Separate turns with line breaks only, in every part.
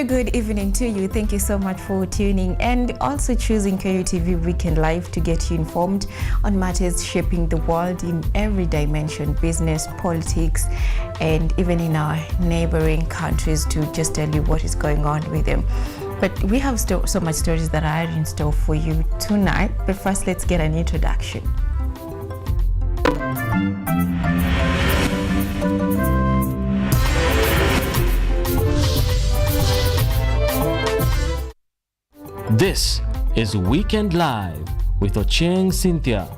good evening to you. Thank you so much for tuning and also choosing KUTV Weekend Live to get you informed on matters shaping the world in every dimension, business, politics, and even in our neighboring countries, to just tell you what is going on with them. But we have so much stories that are in store for you tonight. But first, let's get an introduction.
This is Weekend Live with Ochieng, Cynthia.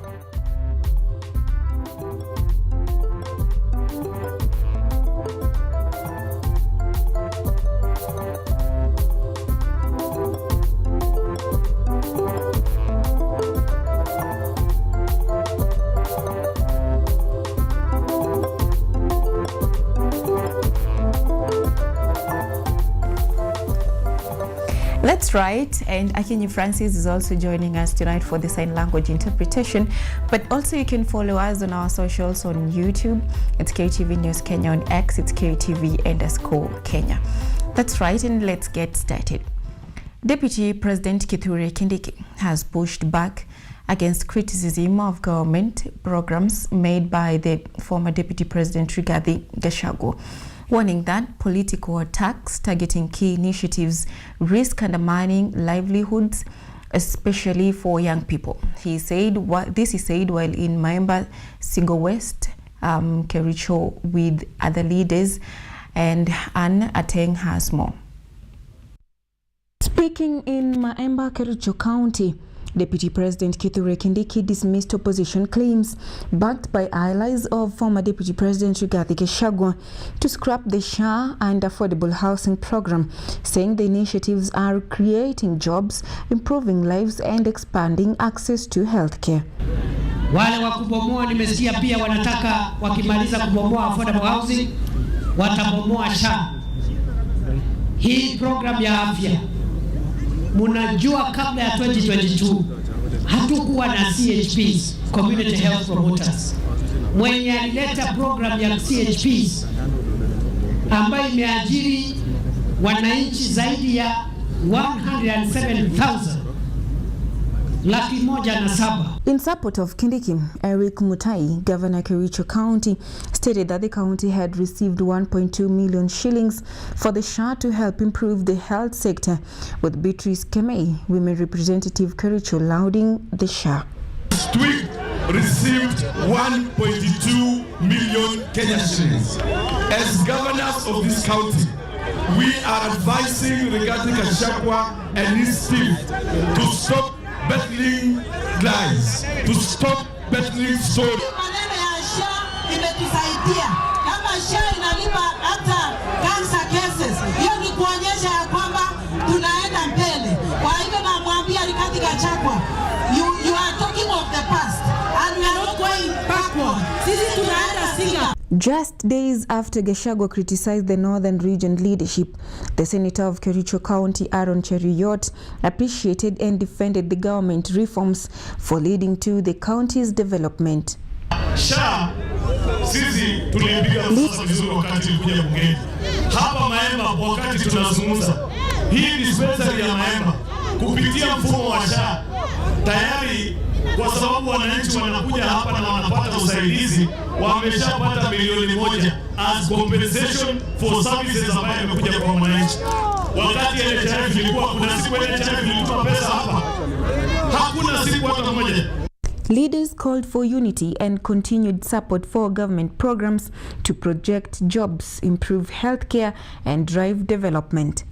That's right, and Akinyi Francis is also joining us tonight for the sign language interpretation. But also you can follow us on our socials on YouTube. It's KUTV News Kenya. On X, it's KUTV_Kenya. That's right, and let's get started. Deputy President Kithure Kindiki has pushed back against criticism of government programs made by the former Deputy President Rigathi Gachagua, warning that political attacks targeting key initiatives risk undermining livelihoods, especially for young people. He said this is said while in Maemba, Singo West, Kericho, with other leaders, and Anne Ateng has more. Speaking in Maemba, Kericho County, Deputy President Kithure Kindiki dismissed opposition claims backed by allies of former Deputy President Rigathi Gachagua to scrap the SHA and affordable housing program, saying the initiatives are creating jobs, improving lives and expanding access to healthcare.
Wale wa kubomoa nimesikia pia wanataka wakimaliza kubomoa affordable housing watabomoa SHA. Hii program ya afya, munajua kabla ya 2022 hatukuwa na CHPs, community health promoters. Mwenye alileta program ya CHPs ambayo imeajiri wananchi zaidi ya 107,000, 107,000.
In support of Kindiki, Eric Mutai, Governor Kericho County, stated that the county had received 1.2 million shillings for the SHA to help improve the health sector, with Beatrice Kemei, women representative Kericho, lauding the SHA.
We received 1.2 million Kenya shillings. As governors of this county, we are advising Rigathi Gachagua and his team to stop battling lies, to stop battling stories.
Maneno ya SHA imetusaidia. Kama SHA inalipa hata cancer cases, hiyo ni kuonyesha ya kwamba tunaenda mbele. Kwa hivyo namwambia Rigathi Gachagua, you are talking of the past and we are not going backward. Sisi tunaenda singa.
Just days after Gachagua criticized the Northern Region leadership, the Senator of Kericho County, Aaron Cheruiyot, appreciated and defended the government reforms for leading to the county's development.
SHA, sisi tulipiga msasa vizuri wakati kuja bungeni. Hapa Maemba wakati tunazungumza, hii dispensary ya Maemba kupitia mfumo wa SHA tayari, kwa sababu wananchi wanakuja hapa na wanapata usaidizi, wameshapata milioni 1 as compensation for services ambayo imekuja kwa wananchi. Wakati NHIF ilikuwa, kuna siku NHIF ilikuwa pesa hapa, hakuna siku hata moja.
Leaders called for unity and continued support for government programs to project jobs, improve healthcare and drive development.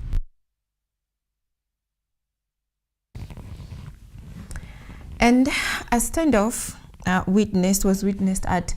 And a standoff was witnessed at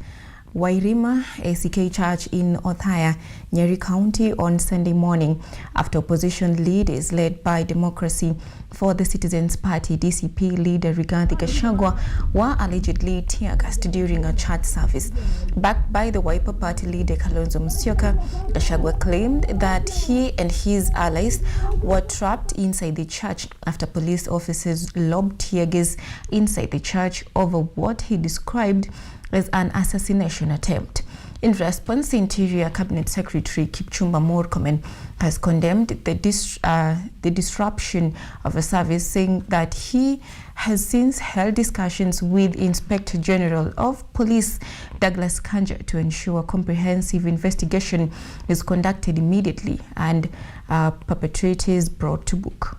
Wairima ACK Church in Othaya, Nyeri County on Sunday morning after opposition leaders led by Democracy for the Citizens Party DCP leader Rigathi Gachagua were allegedly tear-gassed during a church service. Backed by the Wiper Party leader Kalonzo Musyoka, Gachagua claimed that he and his allies were trapped inside the church after police officers lobbed tear gas inside the church over what he described as an assassination attempt. In response, Interior Cabinet Secretary Kipchumba Murkomen has condemned the disruption of a service, saying that he has since held discussions with Inspector General of Police Douglas Kanja to ensure comprehensive investigation is conducted immediately and perpetrators brought to book.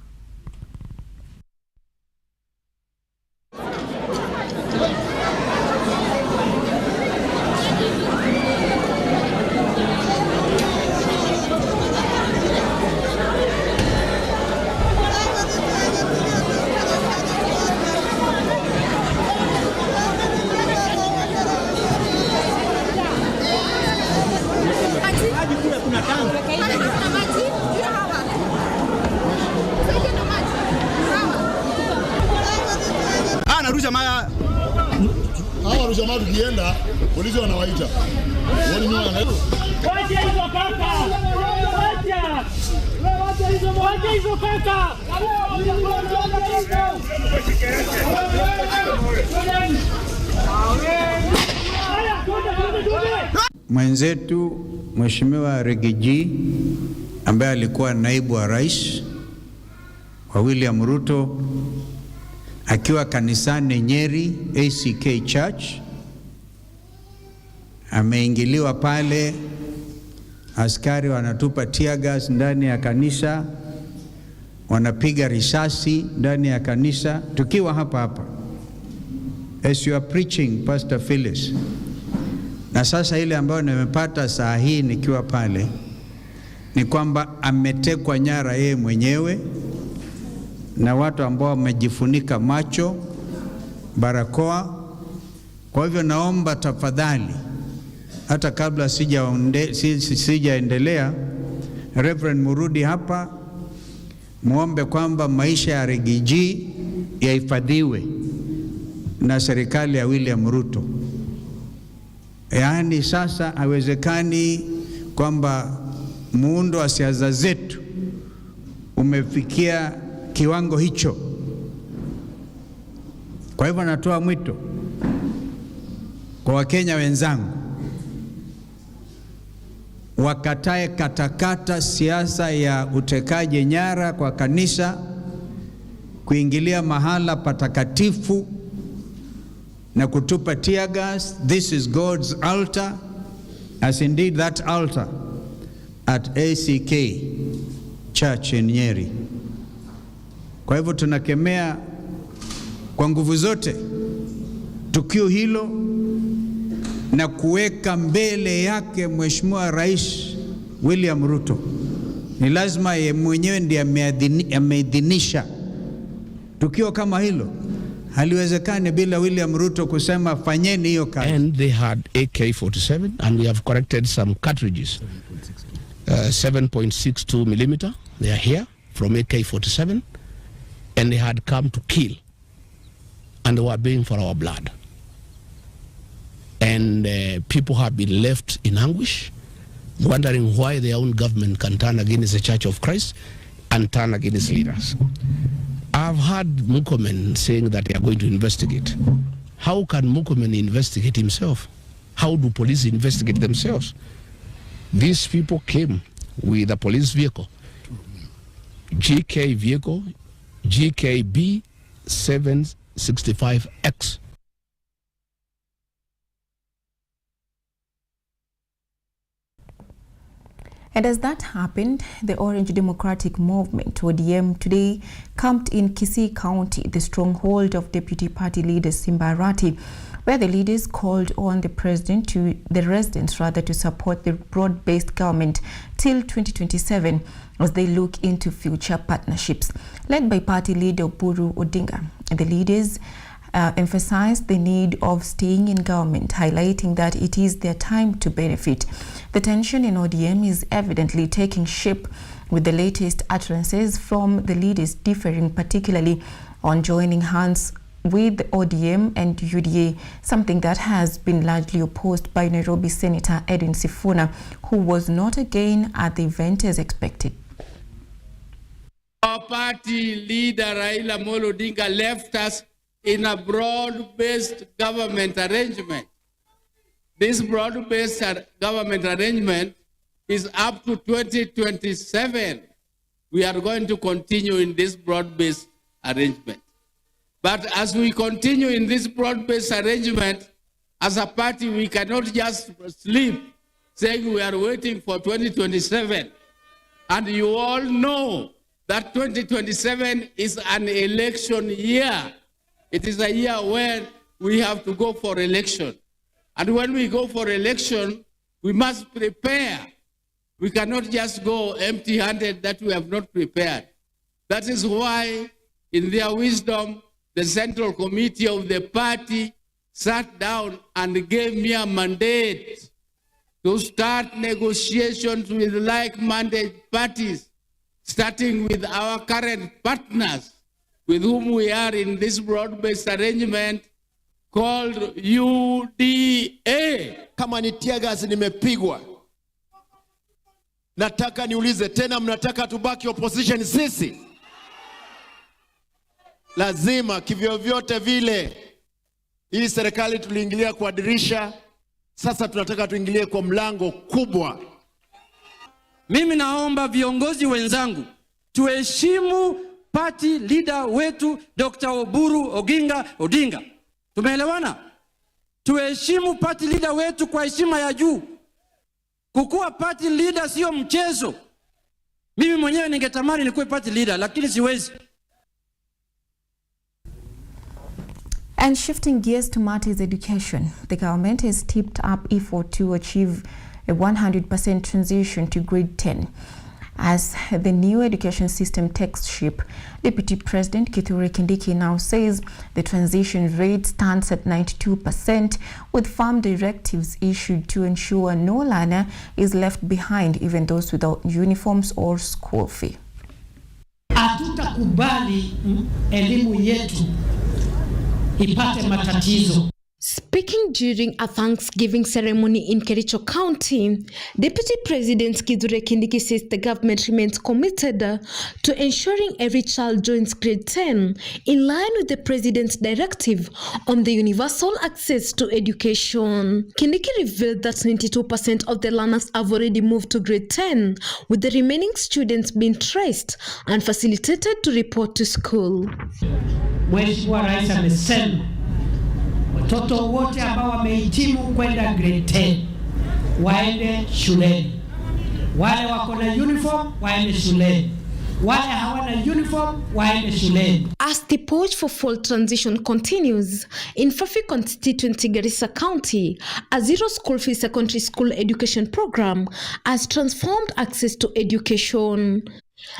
Hawa tukienda polisi wanawaita. Wani mimi wanaenda. Wacha hizo kaka. Wacha hizo kaka.
Mwenzetu Mheshimiwa Rigiji ambaye alikuwa naibu wa rais wa William Ruto akiwa kanisani Nyeri ACK Church ameingiliwa pale, askari wanatupa tear gas ndani ya kanisa, wanapiga risasi ndani ya kanisa, tukiwa hapa as you are preaching Pastor Phyllis. Na sasa ile ambayo nimepata saa hii nikiwa pale ni kwamba ametekwa nyara yeye mwenyewe na watu ambao wamejifunika macho, barakoa. Kwa hivyo naomba tafadhali, hata kabla sijaendelea, Reverend Murudi hapa, muombe kwamba maisha ya Rigiji yahifadhiwe na serikali ya William Ruto. Yaani sasa haiwezekani kwamba muundo wa siasa zetu umefikia kiwango hicho. Kwa hivyo natoa mwito kwa Wakenya wenzangu, wakatae katakata siasa ya utekaji nyara kwa kanisa, kuingilia mahala patakatifu na kutupa tear gas. This is God's altar, as indeed that altar at ACK Church in Nyeri. Kwa hivyo tunakemea kwa nguvu zote tukio hilo na kuweka mbele yake Mheshimiwa Rais William Ruto. Ni lazima yeye mwenyewe ndiye ameidhinisha tukio kama hilo. Haliwezekani bila William Ruto kusema fanyeni hiyo kazi.
And they had AK-47 and we have corrected some cartridges. 7.62 millimeter, they are here from AK-47. And they had come to kill, and they were begging for our blood. And people have been left in anguish, wondering why their own government can turn against the Church of Christ and turn against leaders. I've heard Murkomen saying that they are going to investigate. How can Murkomen investigate himself? How do police investigate themselves? These people came with a police vehicle, GK vehicle, GKB 765X.
And as that happened, the Orange Democratic Movement, ODM, today camped in Kisii County, the stronghold of Deputy Party leader Simba Arati, where the leaders called on the residents to support the broad-based government till 2027 as they look into future partnerships. Led by party leader Oburu Odinga, the leaders emphasized the need of staying in government, highlighting that it is their time to benefit. The tension in ODM is evidently taking shape, with the latest utterances from the leaders differing particularly on joining hands with ODM and UDA, something that has been largely opposed by Nairobi Senator Edwin Sifuna, who was not again at the event as expected.
Our party leader Raila Amolo Odinga left us in a broad-based government arrangement. this broad-based government arrangement is up to 2027. We are going to continue in this broad-based arrangement. But as we continue in this broad-based arrangement, as a party, we cannot just sleep saying we are waiting for 2027. And you all know that 2027 is an election year. It is a year where we have to go for election. And when we go for election, we must prepare. We cannot just go empty-handed that we have not prepared. That is why, in their wisdom, the Central Committee of the party sat down and gave me a mandate to start negotiations with like-minded parties, starting with our current partners, with whom we are in this broad-based arrangement called UDA.
Kama ni tear gas nimepigwa, nataka niulize tena, mnataka tubaki opposition sisi? Lazima kivyo vyote vile. Hii serikali tuliingilia kwa dirisha, sasa tunataka tuingilie kwa mlango kubwa.
Mimi naomba viongozi wenzangu tuheshimu party leader wetu Dr. Oburu Oginga Odinga. Tumeelewana? Tuheshimu party leader wetu kwa heshima ya juu. Kukuwa party leader sio mchezo. Mimi mwenyewe ningetamani nikuwe party leader lakini siwezi.
And shifting gears to matters education, the government has stepped up effort to achieve a 100% transition to grade 10. As the new education system takes shape, Deputy President Kutv now says the transition rate stands at 92%, with firm directives issued to ensure no learner is left behind, even those without uniforms or school fee.
Hatutakubali elimu yetu ipate matatizo.
Speaking during a Thanksgiving ceremony in Kericho County, Deputy President Kutv says the government remains committed to ensuring every child joins grade 10 in line with the President's directive on the universal access to education. Kindiki revealed that 92% of the learners have already moved to grade 10, with the remaining students being traced and facilitated to report to school.
Mheshimiwa Rais amesema watoto wote ambao wamehitimu kwenda grade 10 waende shuleni. Wale wako na uniform waende shuleni. Wale hawana uniform waende shuleni.
As the push for full transition continues, in Fafi constituency Garissa County, a zero school fee secondary school education program has transformed access to education.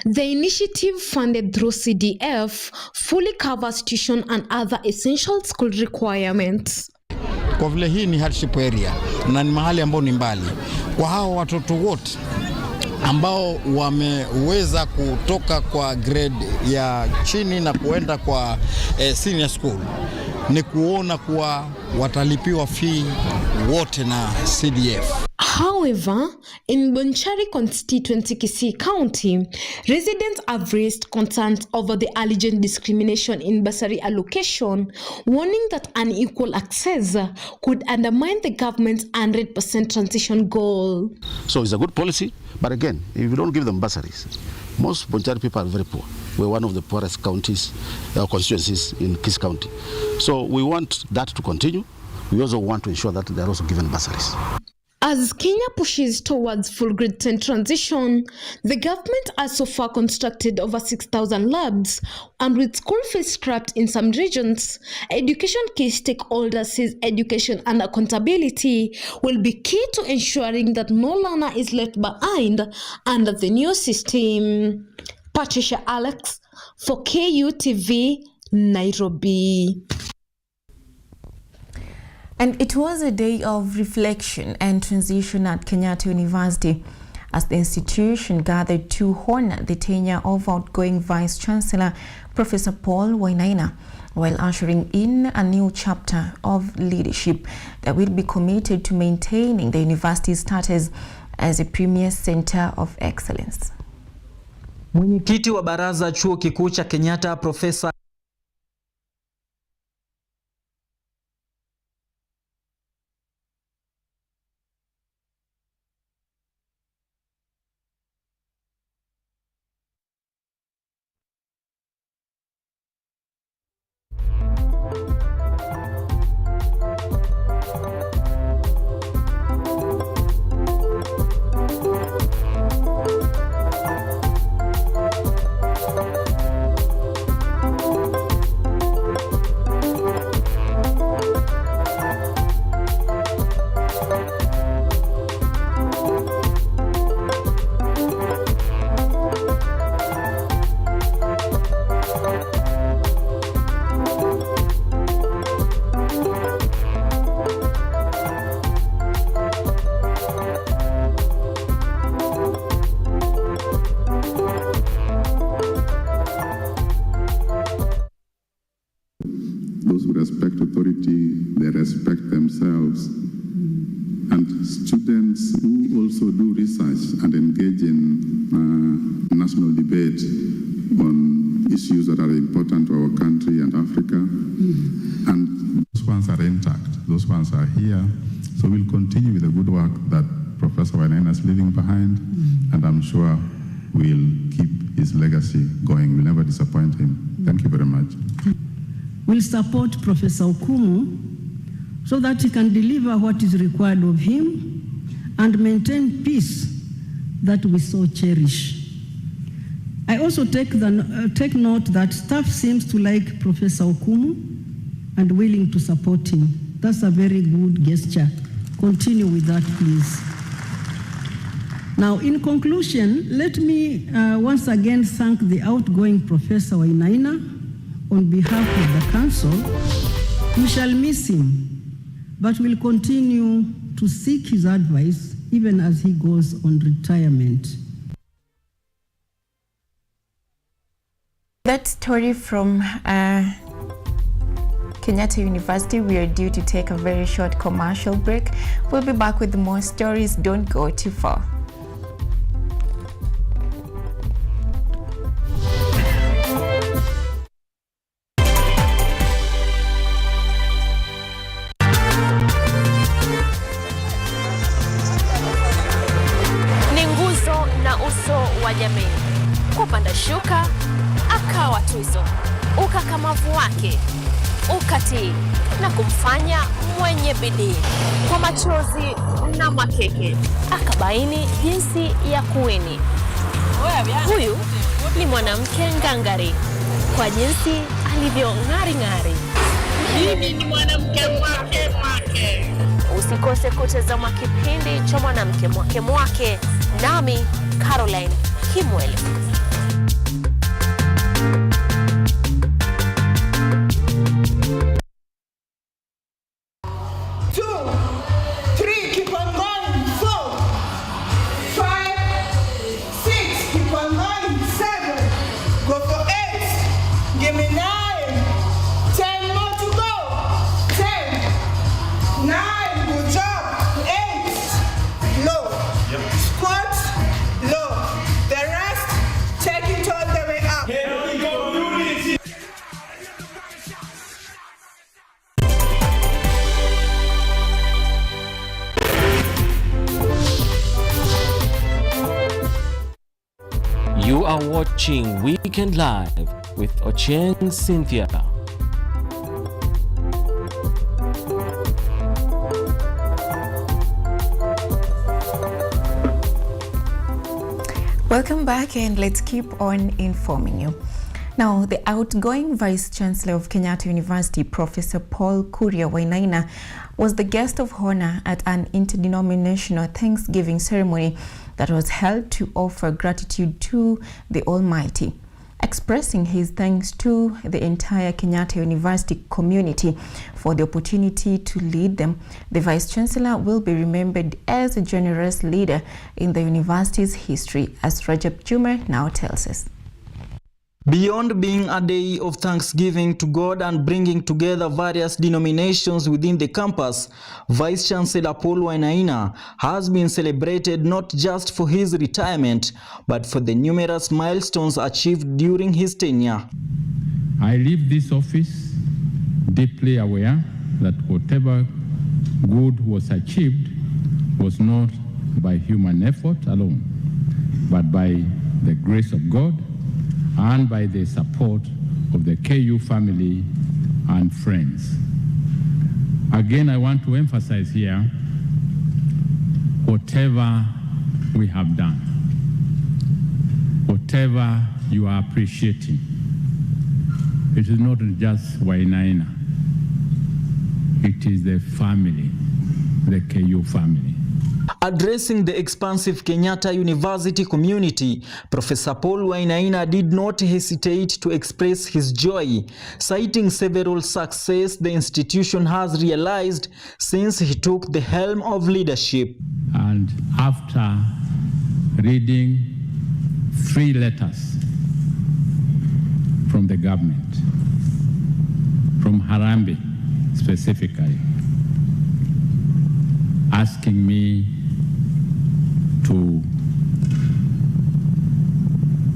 The initiative, funded through CDF, fully covers tuition and other essential school requirements.
Kwa vile hii ni hardship area na ni mahali ambao ni mbali, kwa hao watoto wote ambao wameweza kutoka kwa grade ya chini na kuenda kwa senior school, ni kuona kuwa watalipiwa fee wote na CDF.
However, in Bonchari constituency Kisii County, residents have raised concerns over the alleged discrimination in bursary allocation, warning that unequal access could undermine the government's 100% transition goal.
So it's a good policy, but again, if you don't give them bursaries, most Bonchari people are very poor. We're one of the poorest counties, constituencies in Kisii County. So we want that to continue. We also want to ensure that they are also given bursaries.
As Kenya pushes towards full grade 10 transition, the government has so far constructed over 6,000 labs, and with school fees scrapped in some regions, education key stakeholders says education and accountability will be key to ensuring that no learner is left behind under the new system. Patricia Alex for KUTV, Nairobi.
And it was a day of reflection and transition at Kenyatta University as the institution gathered to honor the tenure of outgoing Vice Chancellor Professor Paul Wainaina, while ushering in a new chapter of leadership that will be committed to maintaining the university's status as a premier center of excellence.
Mwenyekiti wa baraza chuo kikuu cha Kenyatta Professor
also do research and engage in national debate on issues that are important to our country and Africa. And those ones are intact. Those ones are here. So we'll continue with the good work that Professor Wainaina is leaving behind, and I'm sure we'll keep his legacy going. We'll never disappoint him. Thank you very much.
We'll support Professor Okumu so that he can deliver what is required of him and maintain peace that we so cherish. I also take note that staff seems to like Professor Okumu and willing to support him. That's a very good gesture. Continue with that, please. Now, in conclusion, let me once again thank the outgoing Professor Wainaina on behalf of the Council. We shall miss him, but we'll continue to seek his advice even as he goes on retirement.
That story from Kenyatta University. We are due to take a very short commercial break. We'll be back with more stories. Don't go too far.
Ni nguzo na uso wa jamii. Kupanda shuka akawa tuzo, ukakamavu wake ukatii na kumfanya mwenye bidii. Kwa machozi na makeke akabaini jinsi ya kuwini. Huyu ni mwanamke ngangari kwa jinsi alivyo ng'ari. Mimi ni mwanamke mwake. Usikose kutazama kipindi cha mwanamke mwake nami Caroline Kimwele.
You are watching Weekend Live with Ochieng Cynthia.
Welcome back, and let's keep on informing you. Now, the outgoing Vice Chancellor of Kenyatta University, Professor Paul Kuria Wainaina, was the guest of honor at an interdenominational Thanksgiving ceremony that was held to offer gratitude to the Almighty. Expressing his thanks to the entire Kenyatta University community for the opportunity to lead them, the Vice Chancellor will be remembered as a generous leader in the university's history, as Rajab Jumer now tells us.
Beyond being a day of thanksgiving to God and bringing together various denominations within the campus, Vice Chancellor Paul Wainaina has been celebrated not just for his retirement, but for the numerous milestones achieved during his tenure.
I leave this office deeply aware that whatever good was achieved was not by human effort alone, but by the grace of God and by the support of the KU family and friends. Again, I want to emphasize here, whatever we have done, whatever you are appreciating, it is not just Wainaina, it is the family, the KU family.
Addressing the expansive Kenyatta University community, Professor Paul Wainaina did not hesitate to express his joy, citing several successes the institution has realized since he took the helm of leadership.
And after reading 3 letters from the government, from Harambee specifically, asking me to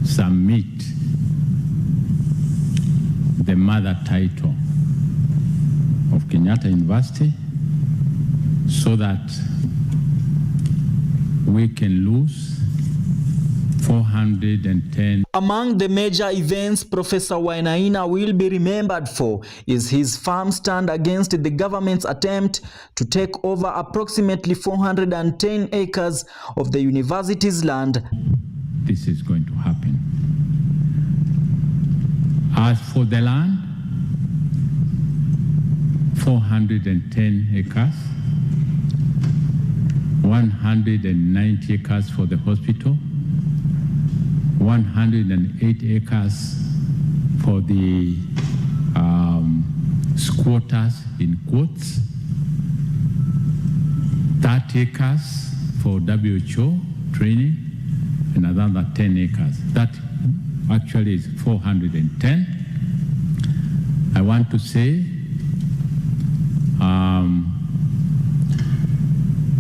submit the mother title of Kenyatta University so that we can lose 410.
Among the major events Professor Wainaina will be remembered for is his firm stand against the government's attempt to take over approximately 410 acres of the university's land.
This is going to happen. As for the land, 410 acres, 190 acres for the hospital, 108 acres for the squatters in quotes, 30 acres for WHO training, and another 10 acres. That actually is 410. I want to say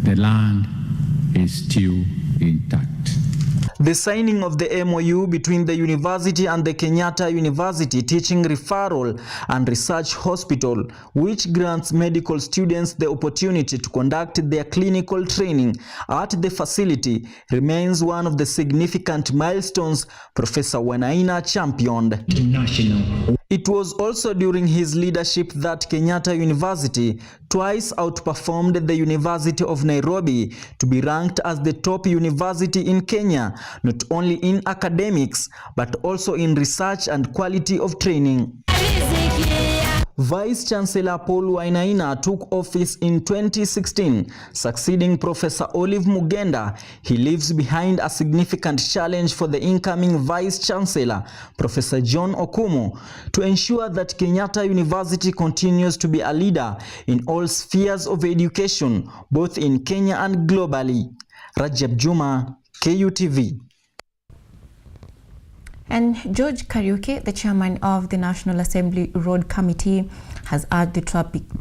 the land is still intact.
The signing of the MOU between the university and the Kenyatta University Teaching Referral and Research Hospital, which grants medical students the opportunity to conduct their clinical training at the facility, remains one of the significant milestones Professor Wainaina championed. It was also during his leadership that Kenyatta University twice outperformed the University of Nairobi to be ranked as the top university in Kenya, not only in academics, but also in research and quality of training. Vice Chancellor Paul Wainaina took office in 2016, succeeding Professor Olive Mugenda. He leaves behind a significant challenge for the incoming Vice Chancellor, Professor John Okumu, to ensure that Kenyatta University continues to be a leader in all spheres of education, both in Kenya and globally. Rajab Juma, KUTV.
And George Kariuki, the chairman of the National Assembly Road Committee, has urged the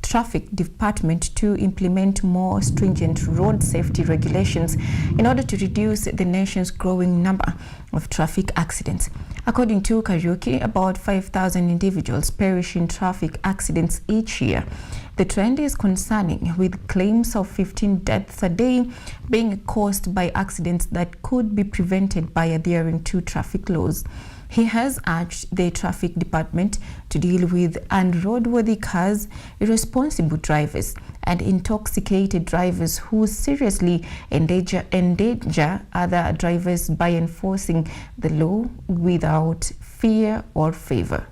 traffic department to implement more stringent road safety regulations in order to reduce the nation's growing number of traffic accidents. According to Kariuki, about 5,000 individuals perish in traffic accidents each year. The trend is concerning, with claims of 15 deaths a day being caused by accidents that could be prevented by adhering to traffic laws. He has urged the traffic department to deal with unroadworthy cars, irresponsible drivers, and intoxicated drivers who seriously endanger other drivers by enforcing the law without fear or favor.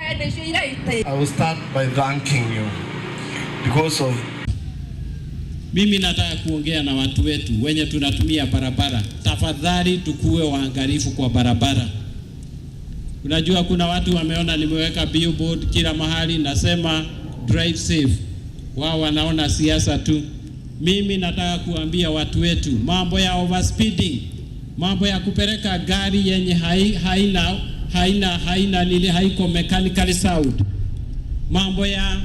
I will start by thanking you because of.
Mimi nataka kuongea na watu wetu wenye tunatumia barabara. Tafadhali tukuwe waangalifu kwa barabara. Unajua kuna watu wameona nimeweka billboard kila mahali nasema drive safe. Wao wanaona siasa tu. Mimi nataka kuambia watu wetu mambo ya overspeeding, mambo ya kupeleka gari yenye haiko mechanically sound, mambo ya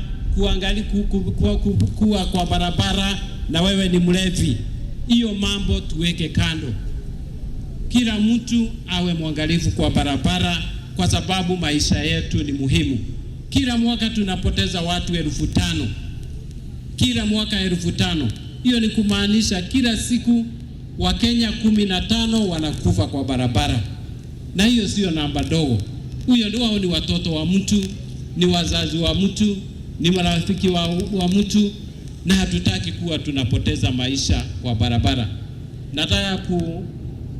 kuwa kwa barabara na wewe ni mlevi, hiyo mambo tuweke kando. Kila mtu awe mwangalifu kwa barabara kwa sababu maisha yetu ni muhimu. Kila mwaka tunapoteza watu 5,000. Kila mwaka 5,000. Hiyo ni kumaanisha kila siku Wakenya 15 wanakufa kwa barabara. Na hiyo sio namba dogo. Huyo ndio ni watoto wa mtu, ni wazazi wa mtu, ni marafiki wa mtu, na hatutaki kuwa tunapoteza maisha kwa barabara. Nataka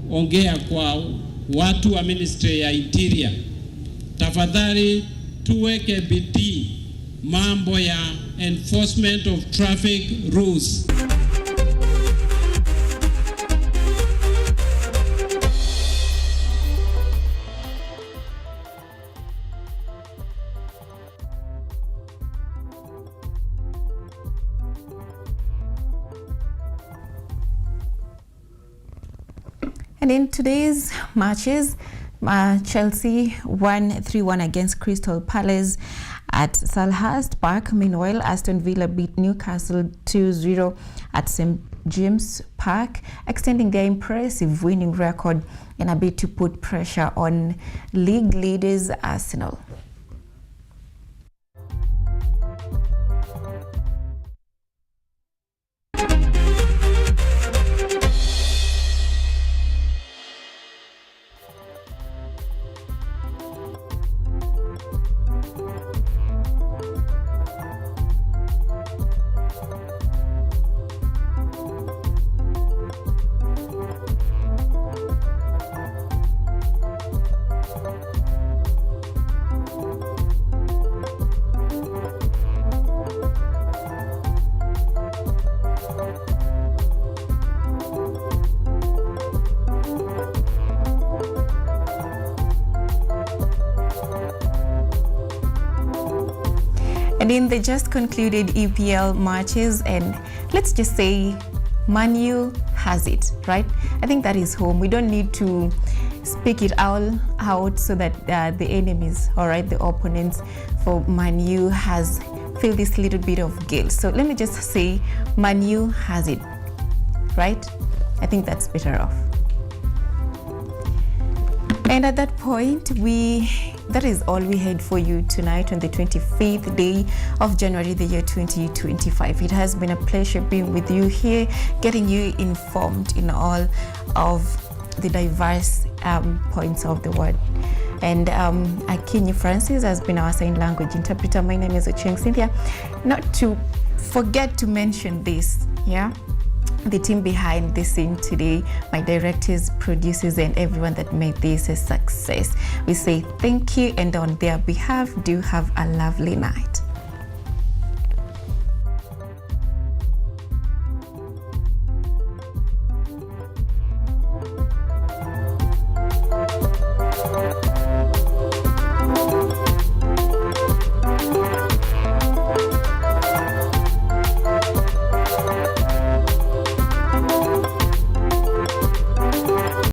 kuongea kwa watu wa Ministry ya Interior. Tafadhali tuweke bidii mambo ya enforcement of traffic rules.
And in today's matches, Chelsea won 3-1 against Crystal Palace. at Selhurst Park. Meanwhile, Aston Villa beat Newcastle 2-0 at St. James Park, extending their impressive winning record in a bid to put pressure on league leaders Arsenal. And in the just concluded EPL matches, and let's just say Man U has it, right? I think that is home. We don't need to speak it all out so that the enemies, all right, the opponents for Man U feel this little bit of guilt. So let me just say Man U has it, right? I think that's better off. And at that point, that is all we had for you tonight on the 25th day of January, the year 2025. It has been a pleasure being with you here, getting you informed in all of the diverse points of the world. And Akinyi Francis has been our sign language interpreter. My name is Ochieng Cynthia. Not to forget to mention this, yeah? The team behind the scene today, my directors, producers, and everyone that made this a success. We say thank you, and on their behalf, do have a lovely night.